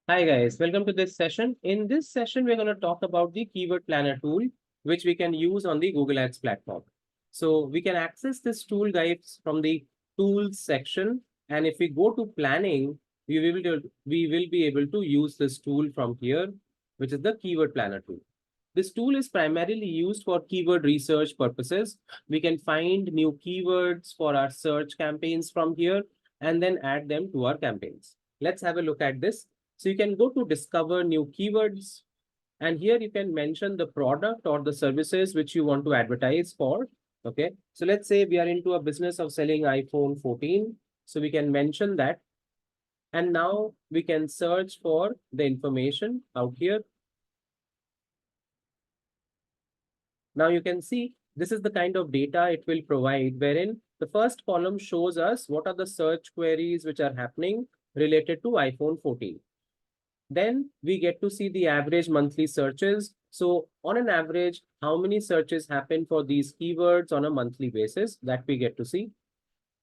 Hi guys, welcome to this session. In this session, we're going to talk about the Keyword Planner tool, which we can use on the Google Ads platform. So we can access this tool, guys, from the tools section. And if we go to planning, we will be able to use this tool from here, which is the Keyword Planner tool. This tool is primarily used for keyword research purposes. We can find new keywords for our search campaigns from here and then add them to our campaigns. Let's have a look at this. So you can go to discover new keywords, and here you can mention the product or the services which you want to advertise for. Okay. So let's say we are into a business of selling iPhone 14. So we can mention that. And now we can search for the information out here. Now you can see this is the kind of data it will provide, wherein the first column shows us what are the search queries which are happening related to iPhone 14. Then we get to see the average monthly searches. So on an average, how many searches happen for these keywords on a monthly basis that we get to see.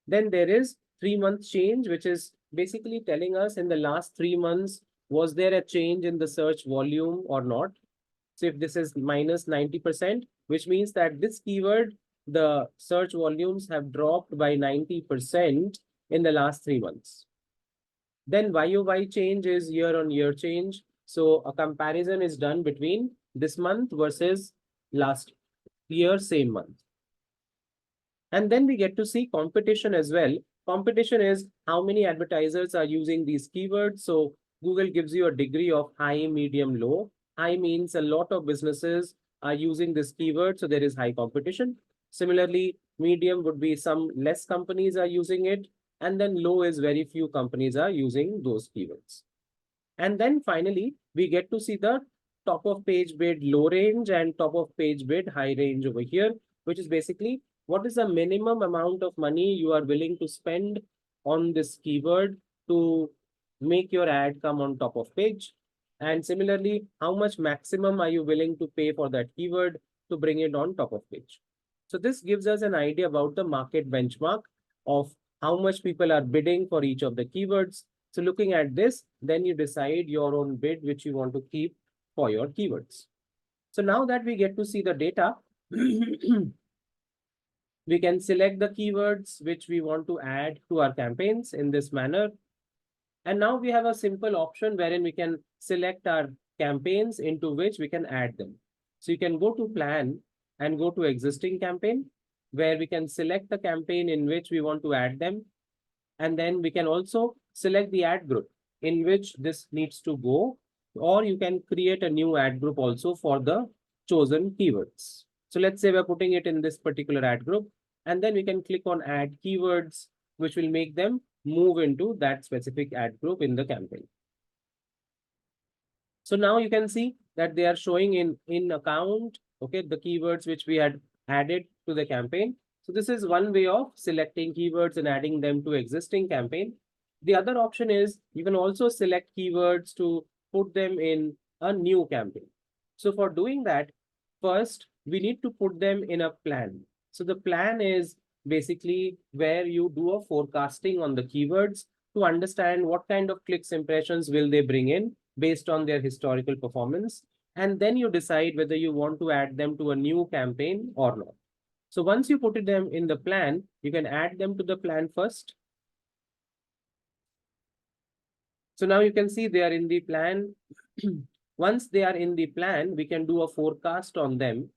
Then there is 3-month change, which is basically telling us in the last 3 months, was there a change in the search volume or not? So if this is minus 90%, which means that this keyword, the search volumes have dropped by 90% in the last 3 months. Then YOY change is year-on-year change. So a comparison is done between this month versus last year, same month. And then we get to see competition as well. Competition is how many advertisers are using these keywords. So Google gives you a degree of high, medium, low. High means a lot of businesses are using this keyword, so there is high competition. Similarly, medium would be some less companies are using it. And then low is very few companies are using those keywords. And then finally, we get to see the top of page bid low range and top of page bid high range over here, which is basically what is the minimum amount of money you are willing to spend on this keyword to make your ad come on top of page. And similarly, how much maximum are you willing to pay for that keyword to bring it on top of page? So this gives us an idea about the market benchmark of how much people are bidding for each of the keywords. So looking at this, then you decide your own bid, which you want to keep for your keywords. So now that we get to see the data, we can select the keywords which we want to add to our campaigns in this manner. And now we have a simple option wherein we can select our campaigns into which we can add them. So you can go to plan and go to existing campaign, where we can select the campaign in which we want to add them. And then we can also select the ad group in which this needs to go, or you can create a new ad group also for the chosen keywords. So let's say we're putting it in this particular ad group, and then we can click on add keywords, which will make them move into that specific ad group in the campaign. So now you can see that they are showing in account, okay, the keywords which we had added to the campaign. So this is one way of selecting keywords and adding them to existing campaign. The other option is you can also select keywords to put them in a new campaign. So for doing that, first we need to put them in a plan. So the plan is basically where you do a forecasting on the keywords to understand what kind of clicks, impressions will they bring in based on their historical performance. And then you decide whether you want to add them to a new campaign or not. So once you put them in the plan, you can add them to the plan first. So now you can see they are in the plan. Once they are in the plan, we can do a forecast on them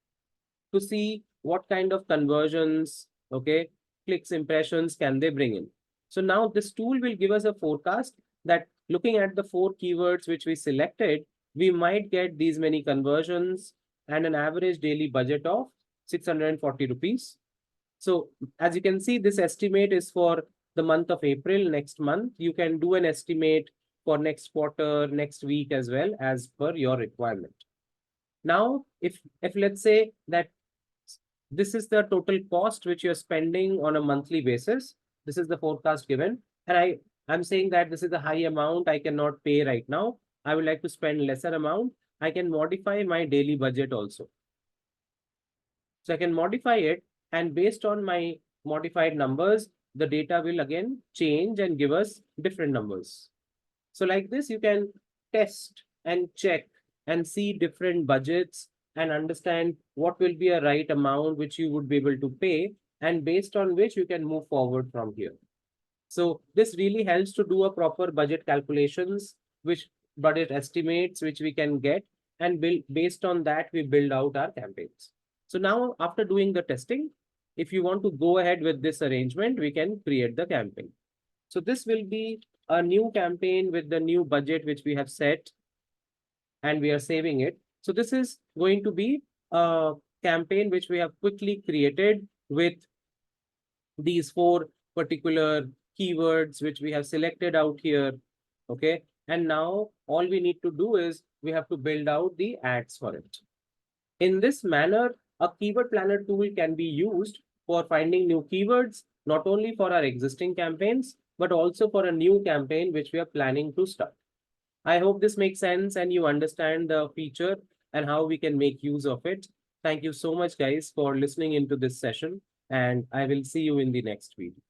to see what kind of conversions, okay, clicks, impressions can they bring in. So now this tool will give us a forecast that looking at the 4 keywords which we selected, we might get these many conversions and an average daily budget of 640 rupees. So as you can see, this estimate is for the month of April, next month. You can do an estimate for next quarter, next week as well as per your requirement. Now, if let's say that this is the total cost which you're spending on a monthly basis, this is the forecast given. And I'm saying that this is a high amount I cannot pay right now. I would like to spend lesser amount. I can modify my daily budget also. So I can modify it, and based on my modified numbers, the data will again change and give us different numbers. So like this, you can test and check and see different budgets and understand what will be a right amount which you would be able to pay, and based on which you can move forward from here. So this really helps to do a proper budget calculations, which budget estimates which we can get, and build based on that we build out our campaigns. So now after doing the testing, if you want to go ahead with this arrangement, we can create the campaign. So this will be a new campaign with the new budget which we have set, and we are saving it. So this is going to be a campaign which we have quickly created with these 4 particular keywords which we have selected out here. Okay. And now all we need to do is we have to build out the ads for it. In this manner, a keyword planner tool can be used for finding new keywords, not only for our existing campaigns, but also for a new campaign which we are planning to start. I hope this makes sense and you understand the feature and how we can make use of it. Thank you so much, guys, for listening into this session, and I will see you in the next video.